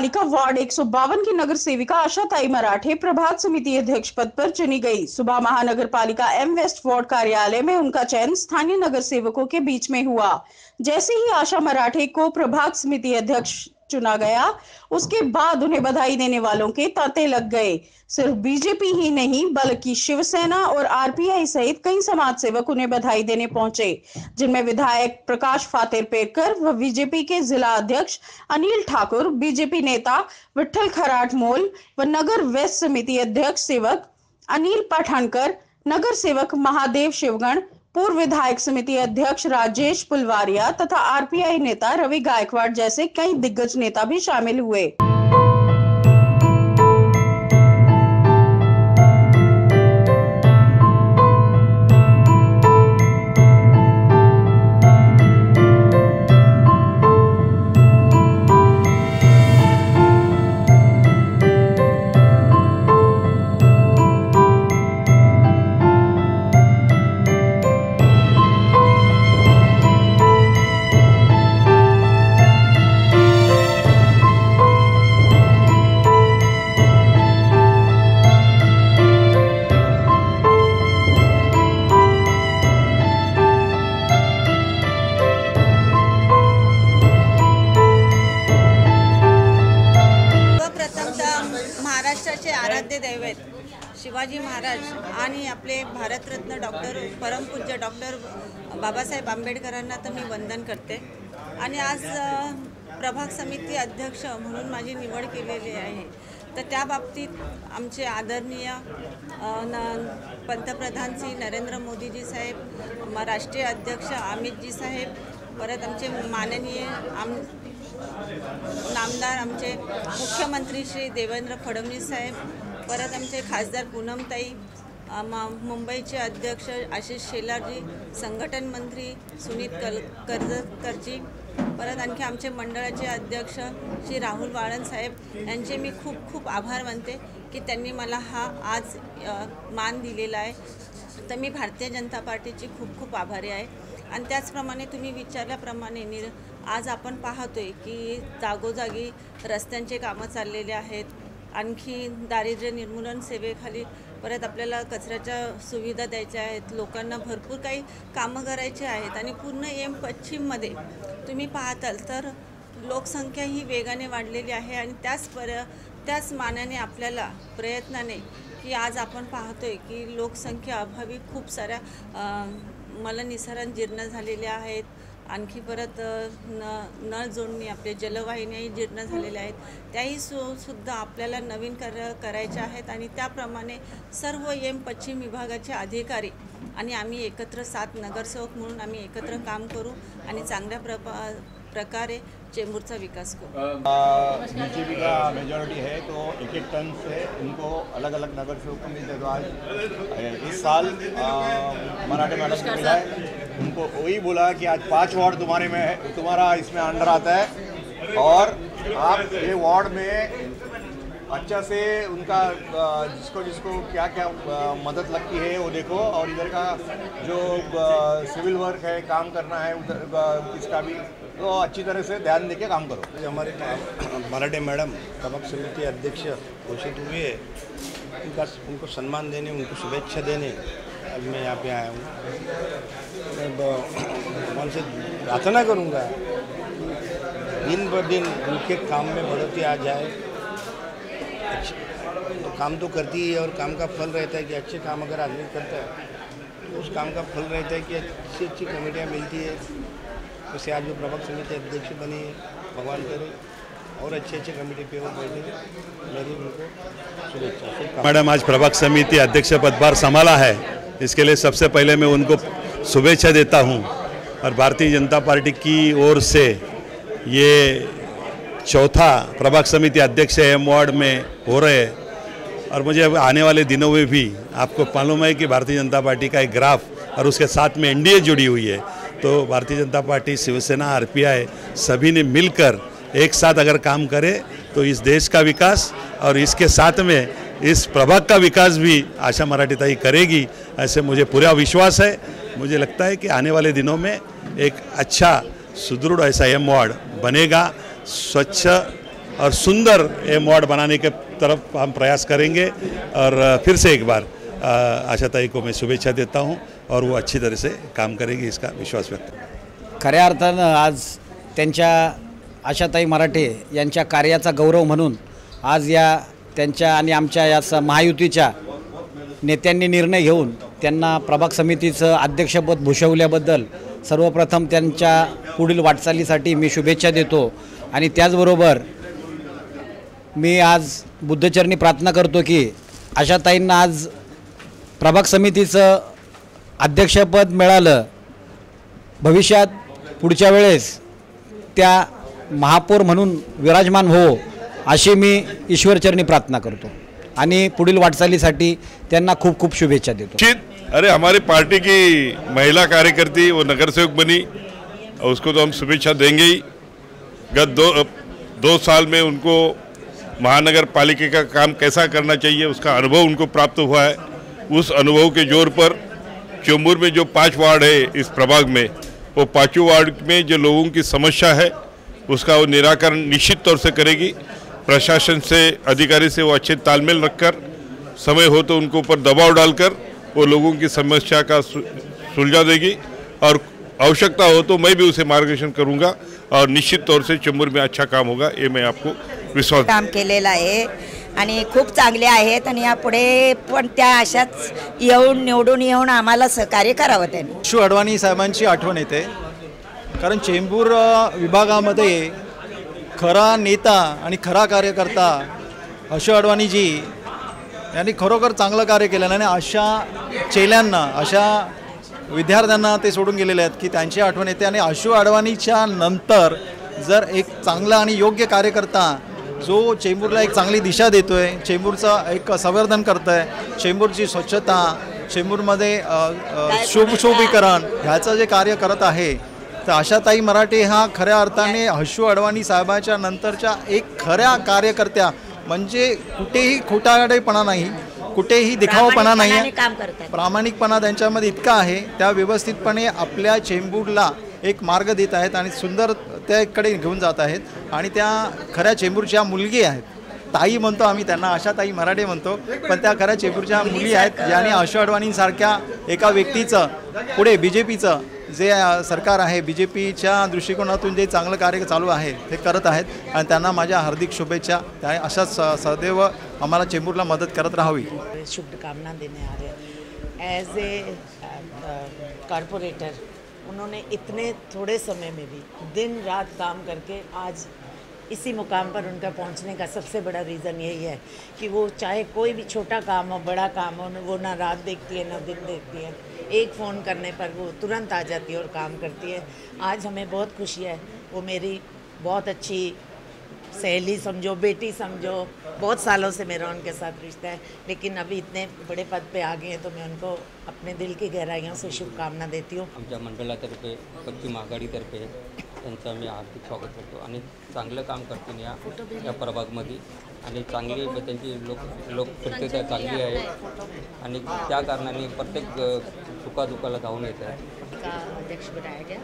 पालिका वार्ड 152 की नगर सेविका आशाताई मराठे प्रभाग समिति अध्यक्ष पद पर चुनी गई। सुबह महानगर पालिका एम वेस्ट वार्ड कार्यालय में उनका चयन स्थानीय नगर सेवकों के बीच में हुआ। जैसे ही आशा मराठे को प्रभाग समिति अध्यक्ष चुना गया, उसके बाद उन्हें बधाई देने वालों के तांते लग गए। सिर्फ बीजेपी ही नहीं बल्कि शिवसेना और आरपीआई सहित कई समाज सेवक उन्हें बधाई देने पहुंचे, जिनमें विधायक प्रकाश फातेरपेरकर व बीजेपी के जिला अध्यक्ष अनिल ठाकुर, बीजेपी नेता विठल खराट मोल व नगर वेस्ट समिति अध्यक्ष सेवक अनिल पठानकर, नगर सेवक महादेव शिवगण, पूर्व विधायक समिति अध्यक्ष राजेश पुलवारिया तथा आरपीआई नेता रवि गायकवाड़ जैसे कई दिग्गज नेता भी शामिल हुए। महाराष्ट्राचे आराध्य दैवत शिवाजी महाराज आणि आपले भारतरत्न परमपूज्य डॉक्टर बाबासाहेब आंबेडकरांना तर मी वंदन करते आणि आज प्रभाग समिती अध्यक्ष म्हणून माझी निवड केलेली आहे। तर त्या बाबतीत आमचे आदरणीय पंतप्रधान श्री नरेंद्र मोदीजी साहेब, राष्ट्रीय अध्यक्ष अमितजी साहेब, परत आमचे माननीय नामदार आमचे मुख्यमंत्री श्री देवेंद्र फडणवीस साहेब, परत आमचे खासदार पूनमताई, मुंबईचे अध्यक्ष आशिष शेलारजी, संघटन मंत्री सुनीत कर्जतकरजी, परत आणखी आमचे मंडळाचे अध्यक्ष श्री राहुल वाळन साहेब यांचे मी खूप खूप आभार मानते की त्यांनी मला हा आज मान दिलेला आहे। तर मी भारतीय जनता पार्टीची खूप खूप आभारी आहे। आणि त्याचप्रमाणे तुम्ही विचारल्याप्रमाणे आज आपण पाहतोय की जागोजागी रस्त्यांचे कामं चाललेले आहेत, आणखी दारिद्र्य निर्मूलन सेवेखाली परत आपल्याला कचऱ्याच्या सुविधा द्यायच्या आहेत, लोकांना भरपूर काही कामं करायचे आहेत। आणि पूर्ण एम पश्चिममध्ये तुम्ही पाहताल तर लोकसंख्या ही वेगाने वाढलेली आहे आणि त्याच मानाने आपल्याला प्रयत्नाने की आज आपण पाहतोय की लोकसंख्या अभावी खूप साऱ्या मलनिस्सारण जीर्ण झालेल्या आहेत, आणखी परत नळ जोडणी आपले जलवाहिन्याही जीर्ण झालेल्या आहेत, त्याही सुद्धा आपल्याला नवीन करायच्या आहेत। आणि त्याप्रमाणे सर्व एम पश्चिम विभागाचे अधिकारी आणि आम्ही एकत्र 7 नगरसेवक म्हणून आम्ही एकत्र काम करू आणि चांगल्या प्रकारे चेंबूरचा विकास करो। बीजेपी का मेजॉरिटी है तो एक टर्म से उनको अलग अलग नगर सेवक मिलते। तो आज इस साल मराठे मैडम को मिला है, उनको वही बोला कि आज 5 वार्ड तुम्हारा इसमें अंडर आता है और आप ये वार्ड में अच्छा से उनका जिसको क्या क्या मदद लगती है वो देखो, और इधर का जो सिविल वर्क है काम करना है उधर इसका भी तो अच्छी तरह से ध्यान देके काम करो। हमारे मराठे मैडम प्रभाग समिति अध्यक्ष घोषित हुए है, उनको सम्मान देने, उनको शुभेच्छा देने अब मैं यहाँ पे आया हूँ। मैं से प्रार्थना करूँगा दिन ब दिन उनके काम में बढ़ोतरी आ जाए। तो काम तो करती है और काम का फल रहता है कि अच्छे काम अगर आदमी करता है तो उस काम का फल रहता है कि अच्छी अच्छी कमेटियाँ मिलती है। वैसे आज जो प्रभाग समिति अध्यक्ष बनी है, भगवान करे और अच्छे अच्छे कमेटी पे वो बैठे, मेरी उनको शुभेच्छा। मैडम आज प्रभाग समिति अध्यक्ष पदभार संभाला है, इसके लिए सबसे पहले मैं उनको शुभेच्छा देता हूँ। और भारतीय जनता पार्टी की ओर से ये चौथा प्रभाग समिति अध्यक्ष एम वार्ड में हो रहे हैं और मुझे अब आने वाले दिनों में भी आपको मालूम है कि भारतीय जनता पार्टी का एक ग्राफ और उसके साथ में एनडीए जुड़ी हुई है। तो भारतीय जनता पार्टी, शिवसेना, आरपीआई सभी ने मिलकर एक साथ अगर काम करे तो इस देश का विकास और इसके साथ में इस प्रभाग का विकास भी आशा मराठे करेगी, ऐसे मुझे पूरा विश्वास है। मुझे लगता है कि आने वाले दिनों में एक अच्छा सुदृढ़ ऐसा एम वार्ड बनेगा, स्वच्छ और सुंदर एम वार्ड बनाने के तरफ हम प्रयास करेंगे। और फिर से एक बार आशाताई को मैं शुभेच्छा देता हूं और वो अच्छी तरह से काम करेगी, इसका विश्वास व्यक्त करता हूं। खऱ्या अर्थानं आज त्यांच्या आशाताई मराठे यांच्या कार्याचा गौरव म्हणून आज या त्यांच्या आणि आमच्या या महायुतीच्या नेत्यांनी निर्णय घेऊन त्यांना प्रभाग समितीचं अध्यक्षपद भूषवल्याबद्दल सर्वप्रथम त्यांच्या पुढील वाटचालीसाठी मी शुभेच्छा देतो। आणि त्याचबरोबर मी आज बुद्धचरणी प्रार्थना करतो की आशाताईंना आज प्रभाग समितीचं अध्यक्षपद मिळालं, भविष्यात पुढच्या वेळेस त्या महापौर म्हणून विराजमान हो अशी मी ईश्वरचरणी प्रार्थना करतो आणि पुढील वाटचालीसाठी त्यांना खूप खूप शुभेच्छा देतो। अरे हमारी पार्टी की महिला कार्यकर्ती वो नगर सेवक बनी और उसको तो हम शुभेच्छा देंगे ही। गत दो साल में उनको महानगर पालिका का काम कैसा करना चाहिए उसका अनुभव उनको प्राप्त हुआ है। उस अनुभव के जोर पर चेंबूर में जो 5 वार्ड है इस प्रभाग में, वो 5 वार्ड में जो लोगों की समस्या है उसका वो निराकरण निश्चित तौर से करेगी। प्रशासन से, अधिकारी से वो अच्छे तालमेल रखकर, समय हो तो उनको ऊपर दबाव डालकर वो लोगों की समस्या का सुलझा देगी। और आवश्यकता हो तो मैं भी उसे मार्गदर्शन करूंगा और निश्चित तौर से चेंबूर में अच्छा काम होगा, ये मैं आपको विश्वास काम केलेलं आहे आणि खूप चांगले आहेत आणि यापुढे पण त्या अशाच येऊन निवडून येऊन आम्हाला सहकार्य करावं त्यांनी। हर्षू अडवाणी साहेबांची आठवण येते, कारण चेंबूर विभागामध्ये खरा नेता आणि खरा कार्यकर्ता हर्षू अडवाणीजी यांनी खरोखर चांगलं कार्य केलं आणि अशा चेल्यांना, अशा विद्यार्थ्यांना ते सोडून गेलेले आहेत की त्यांची आठवण येते। आणि हर्षू अडवाणीच्या नंतर जर एक चांगला आणि योग्य कार्यकर्ता जो चेंबूरला एक चांगली दिशा देतोय, चेंबूरचं एक संवर्धन करतोय, चेंबूरची स्वच्छता, चेंबूरमध्ये सुशोभीकरण ह्याचं जे कार्य करत आहे, तर आशाताई मराठे हा खऱ्या अर्थाने हर्षू अडवाणी साहेबांच्या नंतरच्या एक खऱ्या कार्यकर्त्या, म्हणजे कुठेही खोटारडेपणा नाही, कुठेही दिखावपणा नाही आहे, प्रामाणिकपणा त्यांच्यामध्ये इतका आहे, त्या व्यवस्थितपणे आपल्या चेंबूरला एक मार्ग देत आहेत आणि सुंदर त्याकडे घेऊन जात आहेत। आणि त्या खऱ्या चेंबूरच्या मुलगी आहेत, ताई म्हणतो आम्ही त्यांना, आशाताई मराठे म्हणतो, पण त्या खऱ्या चेंबूरच्या मुली आहेत ज्यांनी हर्षू अडवाणींसारख्या एका व्यक्तीचं पुढे बीजेपीचं जे सरकार आहे, बीजेपीच्या दृष्टिकोनातून जे चांगलं कार्य चालू आहे ते करत आहेत आणि त्यांना माझ्या हार्दिक शुभेच्छा। त्या अशाच सदैव आम्हाला चेंबूरला मदत करत राहावी। शुभकामना देने आ रहे हैं। एज ए कॉरपोरेटर उन्होंने इतने थोड़े समय में भी दिन रात काम करके आज इसी मुकाम पर उनका पहुंचने का सबसे बड़ा रीज़न यही है कि वो चाहे कोई भी छोटा काम हो, बड़ा काम हो, वो ना रात देखती है ना दिन देखती है, एक फ़ोन करने पर वो तुरंत आ जाती है और काम करती है। आज हमें बहुत खुशी है, वो मेरी बहुत अच्छी सहेली समझो, बेटी समझो, बहुत सालों से मेरा उनके साथ रिश्ता है, लेकिन अभी इतने बड़े पद पे आ गए हैं तो मैं उनको अपने दिल की गहराइयों से शुभकामना देती हूँ। आमच्या मंडळातर्फे, पश्चिम आघाडीतर्फे त्यांचं मी हार्दिक स्वागत करतो आणि चांगलं काम करतील या प्रभागमध्ये आणि चांगली त्यांची लोकप्रियता चांगली आहे आणि त्या कारणाने प्रत्येक सुखादुखाला धावून येत आहे। का अध्यक्ष बनाया गया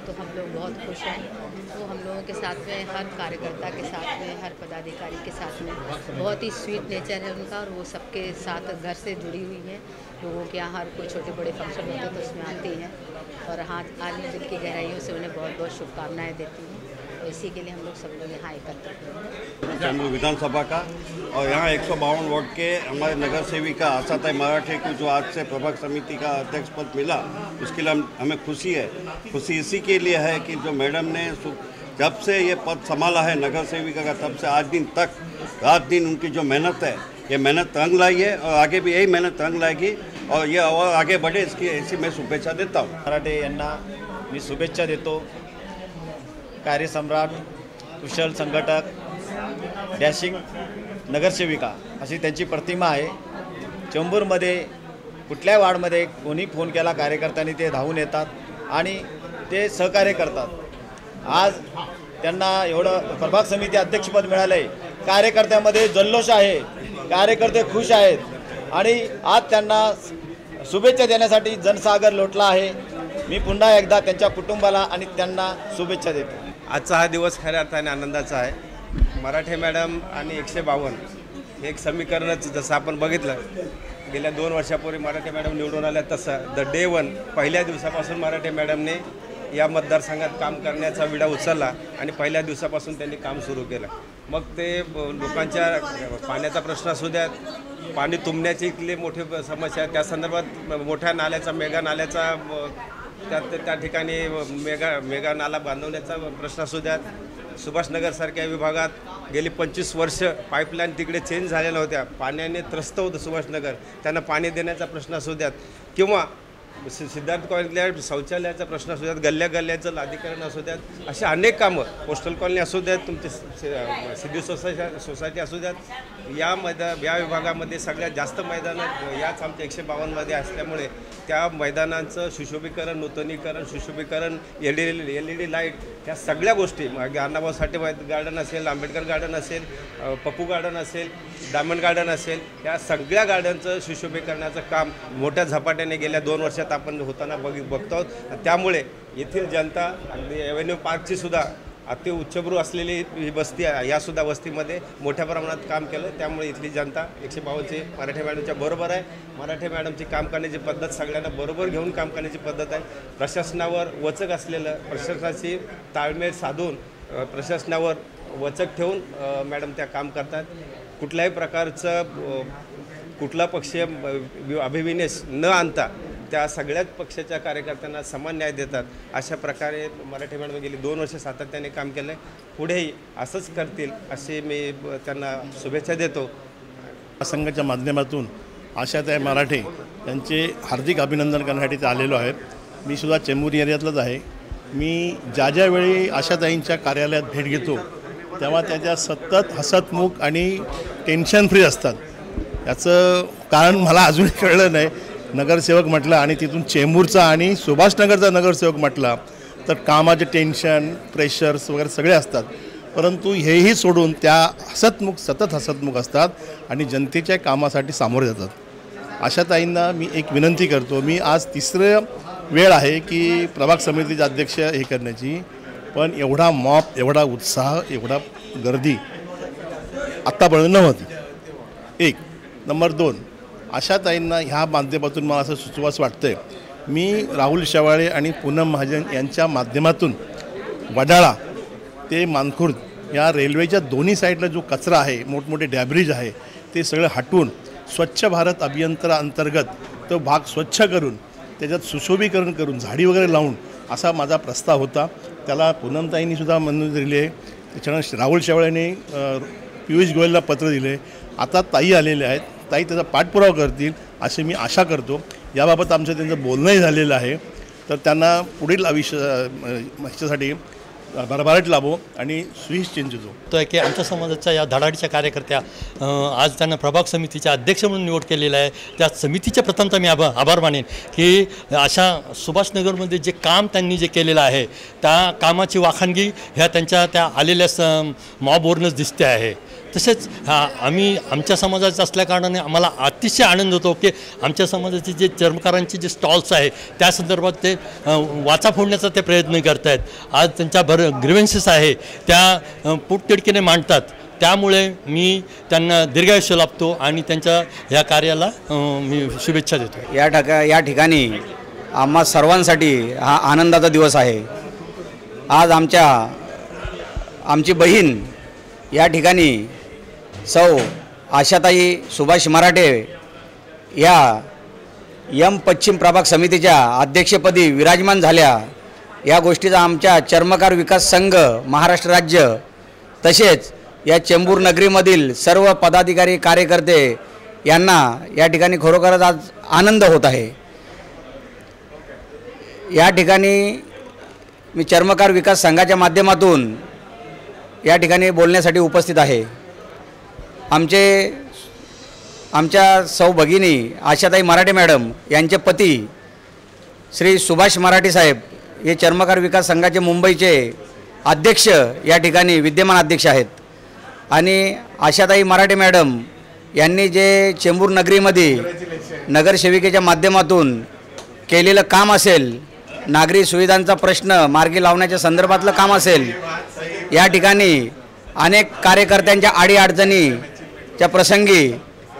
तो हम लोग बहुत खुश हैं। तो हम लोगों के साथ में, हर कार्यकर्ता के साथ में, हर पदाधिकारी के साथ में बहुत ही स्वीट नेचर है उनका और वो सबके साथ घर से जुड़ी हुई है। लोगों के यहाँ हर कोई छोटे बड़े फंक्शन होते हैं तो उसमें आती हैं और हाँ, आज मैं दिल की गहराइयों से उन्हें बहुत बहुत शुभकामनाएँ देती हूँ। तो इसी के लिए हम लोग सब लोग यहाँ एकत्रित हैं। चेंबूर विधानसभा का और यहाँ 152 वार्ड के हमारे नगर सेविका आशाताई मराठे को जो आज से प्रभाग समिति का अध्यक्ष पद मिला, उसके लिए हमें खुशी है। खुशी इसी के लिए है कि जो मैडम ने जब से ये पद संभाला है नगर सेविका का, तब से आज दिन तक रात दिन उनकी जो मेहनत है, ये मेहनत रंग लाई है और आगे भी यही मेहनत रंग लाएगी और ये और आगे बढ़े, इसकी ऐसी मैं शुभेच्छा देता हूँ। मराठे यांना मी शुभेच्छा देतो। कार्यसम्राट, कुशल संघटक, डॅशिंग नगरसेविका अशी त्यांची प्रतिमा आहे। चेंबूरमध्ये कुठल्या वार्डमध्ये कोणी फोन केला कार्यकर्त्यांनी ते धावून येतात आणि ते सहकार्य करतात। आज त्यांना एवढं प्रभाग समिती अध्यक्षपद मिळाले, कार्यकर्त्यांमध्ये जल्लोष आहे, कार्यकर्ते खुश आहेत आणि आज त्यांना शुभेच्छा देण्यासाठी जनसागर लोटला आहे। मी पुन्हा एकदा त्यांच्या कुटुंबाला आणि त्यांना शुभेच्छा देतो। आजचा हा दिवस खऱ्या अर्थाने आनंदाचा आहे। मराठे मॅडम आणि 152 हे एक समीकरणच जसं आपण बघितलं गेल्या 2 वर्षापूर्वी मराठे मॅडम निवडून आल्या तसं द डे वन पहिल्या दिवसापासून मराठे मॅडमने या मतदारसंघात काम करण्याचा विडा उचलला आणि पहिल्या दिवसापासून त्यांनी काम सुरू केलं. मग ते लोकांच्या पाण्याचा प्रश्न असू द्यात, पाणी तुंबण्याची इथली मोठी समस्या आहे, त्या संदर्भात मोठ्या नाल्याचा मेगा नाल्याचा त्या ठिकाणी मेगा नाला बांधवण्याचा प्रश्न असू द्यात, सुभाषनगरसारख्या विभागात गेली 25 वर्ष पाईपलाईन तिकडे चेंज झालेल्या होत्या, पाण्याने त्रस्त होतं सुभाषनगर, त्यांना पाणी देण्याचा प्रश्न असू द्यात, किंवा सिद्धार्थ कॉलनीतल्या शौचालयाचा प्रश्न असू द्यात, गल्ल्याचं लादीकरण असू द्यात, अशी अनेक कामं, पोस्टल कॉलनी असू द्यात, तुमचे सिद्धी सोसायटी असू द्यात, या विभागामध्ये सगळ्यात जास्त मैदानं याच आमच्या 152मध्ये असल्यामुळे त्या मैदानांचं सुशोभीकरण, नूतनीकरण, सुशोभीकरण, LED लाईट, ह्या सगळ्या गोष्टी अण्णाभाऊ साठे गार्डन असेल, आंबेडकर गार्डन असेल, पप्पू गार्डन असेल, डायमंड गार्डन असेल, या सगळ्या गार्डनचं सुशोभीकरणाचं काम मोठ्या झपाट्याने गेल्या 2 वर्षात आपण होताना बघतो आहोत. त्यामुळे येथील जनता अगदी एव्हेन्यू पार्कची सुद्धा अति उच्चभ्रू असलेली ही वस्ती आहे, यासुद्धा वस्तीमध्ये मोठ्या प्रमाणात काम केलं. त्यामुळे इथली जनता 152ची मराठे मॅडमच्या बरोबर आहे. मराठे मॅडमची काम करण्याची पद्धत सगळ्यांना बरोबर घेऊन काम करण्याची पद्धत आहे. प्रशासनावर वचक असलेलं, प्रशासनाची ताळमेळ साधून प्रशासनावर वचक ठेवून मॅडम त्या काम करतात. कुठल्याही प्रकारचं कुठला पक्षीय अभिविन्यास न आणता त्या सगळ्याच पक्षाच्या कार्यकर्त्यांना समान न्याय देतात. अशा प्रकारे मराठे मॅडम गेली 2 वर्ष सातत्याने काम केलं आहे. पुढेही असंच करतील असे मी त्यांना शुभेच्छा देतो. संघाच्या माध्यमातून आशाताई मराठे यांचे हार्दिक अभिनंदन करण्यासाठी ते आलेलो आहे. मी सुद्धा चेंबूर एरियातलाच आहे. मी ज्या वेळी आशाताईंच्या कार्यालयात भेट घेतो तेव्हा त्या सतत हसतमुख आणि टेन्शन फ्री असतात. याचं कारण मला अजूनही कळलं नाही. नगरसेवक म्हटलं आणि तिथून चेंबूरचा आणि सुभाषनगरचा नगरसेवक म्हटला तर कामाचे टेन्शन, प्रेशर्स वगैरे सगळे असतात, परंतु हेही सोडून त्या सतत हसतमुख असतात आणि जनतेच्या कामासाठी सामोरे जातात. आशाताईंना मी एक विनंती करतो. मी आज 3रं वेळ आहे की प्रभाग समितीचे अध्यक्ष हे करण्याची, पण एवढा मॉप, एवढा उत्साह, एवढा गर्दी आत्तापर्यंत नव्हती. 1 नंबर 2 आशाताईंना ह्या माध्यमातून मला असं सुचवास वाटतं आहे, मी राहुल शेवाळे आणि पूनम महाजन यांच्या माध्यमातून वडाळा ते मानखुर्द या रेल्वेच्या दोन्ही साईडला जो कचरा आहे, मोठमोठे डॅब्रिज आहे, ते सगळं हटवून स्वच्छ भारत अभियंत्रा अंतर्गत तो भाग स्वच्छ करून त्याच्यात सुशोभीकरण करून झाडी वगैरे लावून असा माझा प्रस्ताव होता. त्याला पूनमताईंनीसुद्धा मंजुरी दिली आहे. त्याच्यानंतर राहुल शेवाळेने पियुष गोयलला पत्र दिले. आता ताई आलेले आहेत. ताई त्याचा पाठपुरावा करतील असे मी आशा करतो. याबाबत आमचं त्यांचं बोलणंही झालेलं आहे. तर त्यांना पुढील ह्याच्यासाठी भरभराट लाभो आणि स्विच चेंज होतो. तो आहे की आमच्या समाजाच्या या धडाडीच्या कार्यकर्त्या आज त्यांना प्रभाग समितीच्या अध्यक्ष म्हणून निवड केलेलं आहे. त्या समितीच्या प्रथमतः मी आभार मानेन की अशा सुभाषनगरमध्ये जे काम त्यांनी जे केलेलं आहे त्या कामाची वाखाणगी ह्या त्यांच्या त्या आलेल्या मॉबवरूनच दिसते आहे. तसेच आम्ही आमच्या समाजाचं असल्याकारणाने आम्हाला अतिशय आनंद होतो की आमच्या समाजाचे जे चर्मकारांचे जे स्टॉल्स आहे त्या संदर्भात ते वाचा फोडण्याचा ते प्रयत्न करत आहेत. आज त्यांच्या ग्रीव्हन्सेस आहे त्या पोटतिडकीने मांडतात. त्यामुळे मी त्यांना दीर्घायुष्य लाभतो आणि त्यांच्या ह्या कार्याला मी शुभेच्छा देतो. या ठिकाणी आम्हा सर्वांसाठी हा आनंदाचा दिवस आहे. आज आमची बहीण या ठिकाणी सौ आशाताई सुभाष मराठे या पश्चिम प्रभाग समितीच्या अध्यक्षपदी विराजमान झाल्या. या गोष्टीचा आमच्या चर्मकार विकास संघ महाराष्ट्र राज्य तसेच या चेंबूर नगरीमधील सर्व पदाधिकारी कार्यकर्ते यांना या ठिकाणी खरोखरच आज आनंद होत आहे. या ठिकाणी मी चर्मकार विकास संघाच्या माध्यमातून या ठिकाणी बोलण्यासाठी उपस्थित आहे. आमच्या सौ भगिनी आशाताई मराठे मॅडम यांचे पती श्री सुभाष मराठे साहेब हे चर्मकार विकास संघाचे मुंबईचे अध्यक्ष या ठिकाणी विद्यमान अध्यक्ष आहेत. आणि आशाताई मराठे मॅडम यांनी जे चेंबूर नगरीमध्ये नगरसेविकेच्या माध्यमातून केलेलं काम असेल, नागरी सुविधांचा प्रश्न मार्गी लावण्याच्या संदर्भातलं काम असेल, या ठिकाणी अनेक कार्यकर्त्यांच्या अडीअडचणीच्या प्रसंगी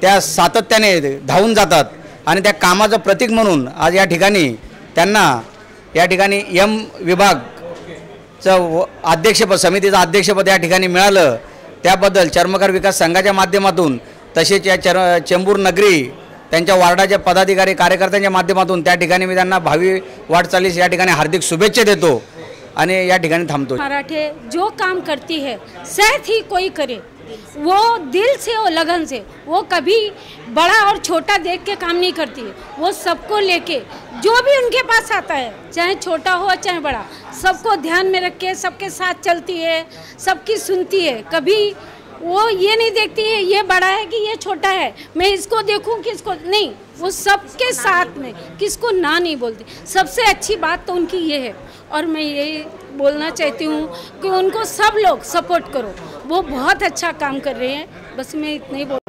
त्या सातत्याने धावून जातात आणि त्या कामाचं प्रतीक म्हणून आज या ठिकाणी त्यांना या ठिकाणी एम विभागचं अध्यक्षपद, समितीचं अध्यक्षपद या ठिकाणी मिळालं. त्याबद्दल चर्मकार विकास संघाच्या माध्यमातून तसेच या चेंबूर नगरी त्यांच्या वार्डाच्या पदाधिकारी कार्यकर्त्यांच्या माध्यमातून त्या ठिकाणी मी त्यांना भावी वाटचालीस या ठिकाणी हार्दिक शुभेच्छा देतो आणि या ठिकाणी थांबतो. मराठे जो काम करती है शायद ही कोई करे, वो दिल से और लगन से, वो कभी बड़ा और छोटा देख के काम नहीं करती है. वो सबको लेके जो भी उनके पास आता है, चाहे छोटा हो चाहे बड़ा, सबको ध्यान में रख के सबके साथ चलती है, सबकी सुनती है. कभी वो ये नहीं देखती है ये बड़ा है कि ये छोटा है, मैं इसको देखूं कि इसको नहीं, वो सबके साथ में किसको ना नहीं बोलती. सबसे अच्छी बात तो उनकी ये है और मैं यही बोलना चाहती हूँ कि उनको सब लोग सपोर्ट करो, वो बहुत अच्छा काम कर रहे हैं. बस मैं इतना ही बोल